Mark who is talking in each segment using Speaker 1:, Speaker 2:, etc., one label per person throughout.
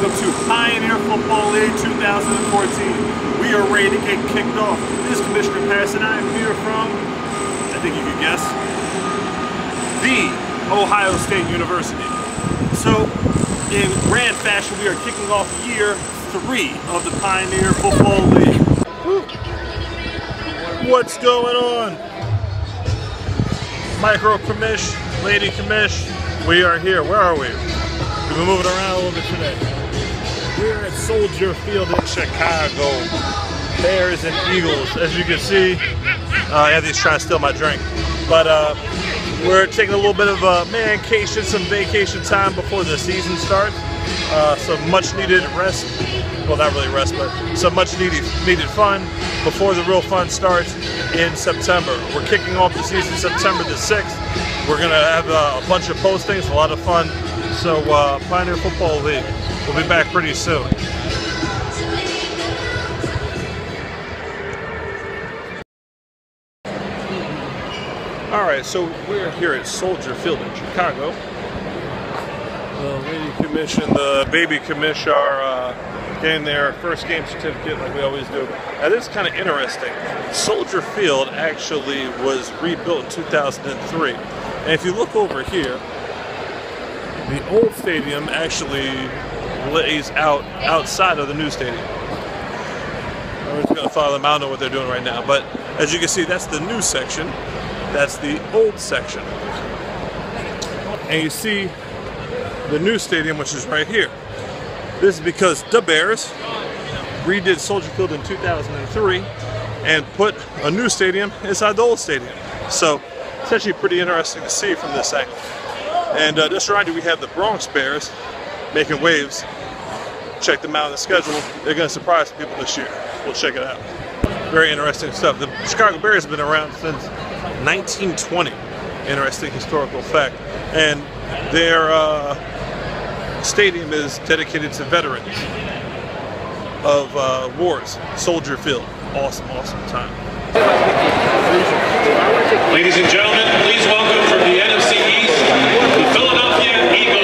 Speaker 1: welcome to Pioneer Football League 2014. We are ready to get kicked off. This is Commissioner Patterson. I am here from, I think you can guess, the Ohio State University. So, in grand fashion, we are kicking off year 3 of the Pioneer Football League. What's going on? Micro Commish, Lady Commish, we are here. Where are we? We've been moving around a little bit today. We're at Soldier Field in Chicago. Bears and Eagles. As you can see, Anthony's trying to steal my drink. But we're taking a little bit of a mancation, some vacation time before the season starts. Some much needed rest. Well, not really rest, but some much needed fun before the real fun starts in September. We're kicking off the season September the 6th. We're going to have a bunch of postings, a lot of fun. So Pioneer Football League, we'll be back pretty soon. Alright, so we're here at Soldier Field in Chicago. The Lady Commish and the Baby Commish are getting their first game certificate like we always do. Now this is kind of interesting. Soldier Field actually was rebuilt in 2003. And if you look over here, the old stadium actually lays outside of the new stadium. We're just going to follow them. I don't know what they're doing right now. But as you can see, that's the new section. That's the old section. And you see the new stadium, which is right here. This is because the Bears redid Soldier Field in 2003 and put a new stadium inside the old stadium. So it's actually pretty interesting to see from this angle. And just to remind you, we have the Bronx Bears making waves. Check them out on the schedule. They're going to surprise people this year. We'll check it out. Very interesting stuff. The Chicago Bears have been around since 1920. Interesting historical fact. And their stadium is dedicated to veterans of wars. Soldier Field. Awesome, awesome time.
Speaker 2: Ladies and gentlemen, please welcome from the NFC East, the Philadelphia Eagles.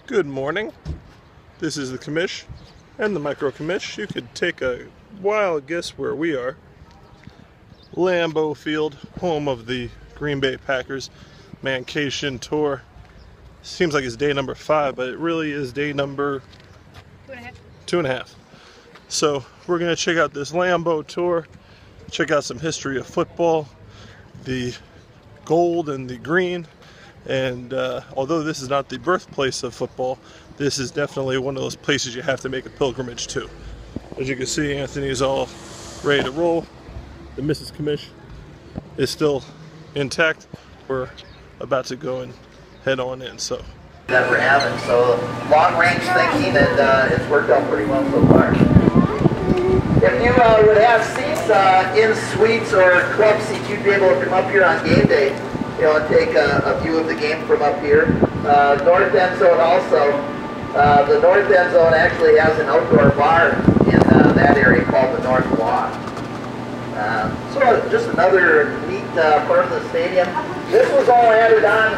Speaker 1: Good morning. This is the commish and the micro commish. You could take a wild guess where we are. Lambeau Field, home of the Green Bay Packers Mancation Tour. Seems like it's day number 5, but it really is day number 2.5. So we're going to check out this Lambeau Tour, check out some history of football, the gold and the green, and although this is not the birthplace of football, this is definitely one of those places you have to make a pilgrimage to. As you can see, Anthony is all ready to roll. The Mrs. Commish is still intact. We're about to go and head on in. So
Speaker 3: that we're having, so long range thinking, and it's worked out pretty well so far. If you would have seats in suites or club seats, you'd be able to come up here on game day, and take a view of the game from up here. North end zone also. The north end zone actually has an outdoor bar in that area called the North Lawn. So just another neat part of the stadium. This was all added on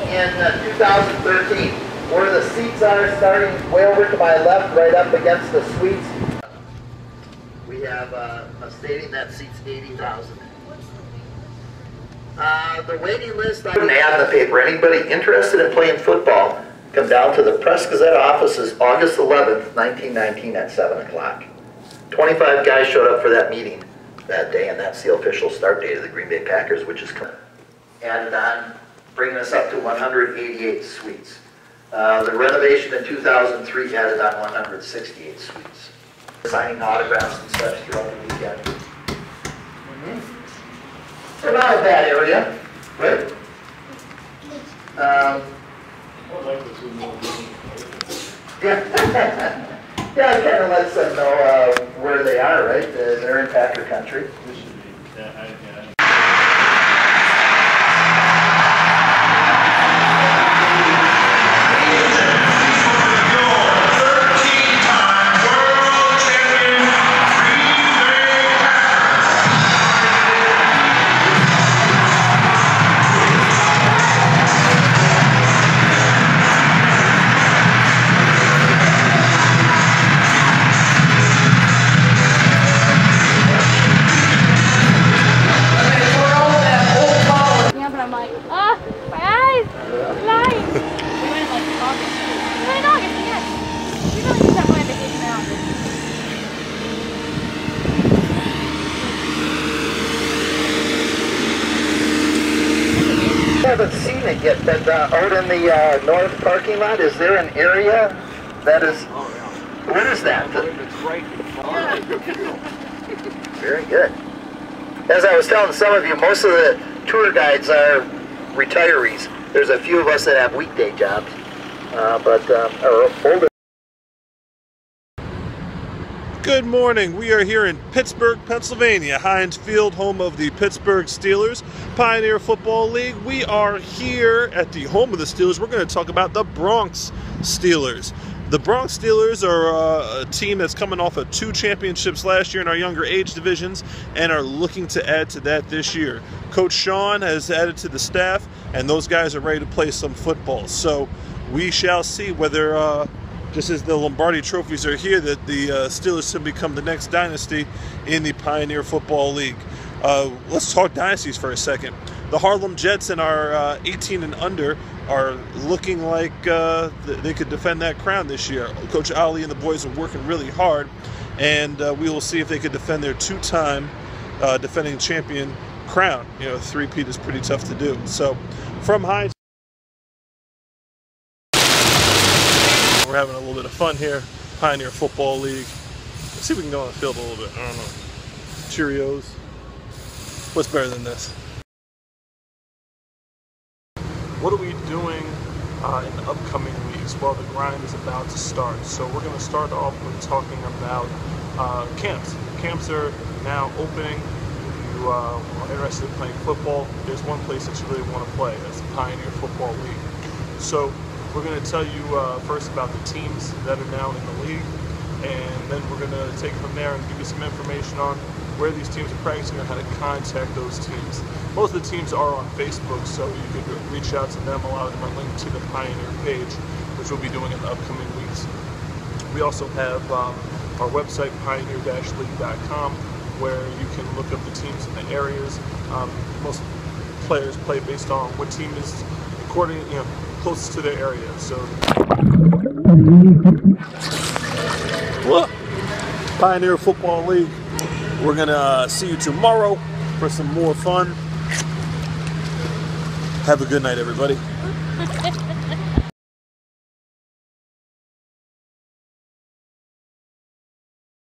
Speaker 3: in 2013, where the seats are starting way over to my left, right up against the suites. We have a stadium that seats 80,000. The waiting list, I put an ad in the paper. Anybody interested in playing football, come down to the Press Gazette offices August 11th, 1919 at 7 o'clock. 25 guys showed up for that meeting that day, and that's the official start date of the Green Bay Packers, which is added on, bringing us up to 188 suites. The renovation in 2003 added on 168 suites. Signing autographs and such throughout the weekend. So not a bad area, right? Yeah, it kind of lets them know where they are, right? They're in Packer country. I haven't seen it yet, but out in the north parking lot, is there an area that is, what is that?
Speaker 4: It's right in front of you.
Speaker 3: Very good. As I was telling some of you, most of the tour guides are retirees. There's a few of us that have weekday jobs, but are older.
Speaker 1: good morning. We are here in Pittsburgh, Pennsylvania, Heinz Field, home of the Pittsburgh Steelers, Pioneer Football League. We are here at the home of the Steelers. We're going to talk about the Bronx Steelers. The Bronx Steelers are a team that's coming off of 2 championships last year in our younger age divisions and are looking to add to that this year. Coach Sean has added to the staff, and those guys are ready to play some football. So we shall see whether, just as the Lombardi trophies are here, that the Steelers can become the next dynasty in the Pioneer Football League. Let's talk dynasties for a second. The Harlem Jets in our 18 and under are looking like they could defend that crown this year. Coach Ali and the boys are working really hard, and we will see if they could defend their 2-time defending champion crown. You know, 3-peat is pretty tough to do. So, from Heinz, we're having a little bit of fun here. Pioneer Football League. Let's see if we can go on the field a little bit. I don't know. Cheerios. What's better than this? What are we doing in the upcoming weeks? Well, the grind is about to start. So we're going to start off with talking about camps. Camps are now opening. If you are interested in playing football, there's one place that you really want to play. That's the Pioneer Football League. So we're going to tell you first about the teams that are now in the league, and then we're going to take it from there and give you some information on where these teams are practicing and how to contact those teams. Most of the teams are on Facebook, so you could reach out to them. A lot of them are linked to the Pioneer page, which we'll be doing in the upcoming weeks. We also have our website, pioneer-league.com, where you can look up the teams in the areas. Most players play based on what team is according, closest to their area. So, Pioneer Football League. We're gonna see you tomorrow for some more fun. Have a good night, everybody.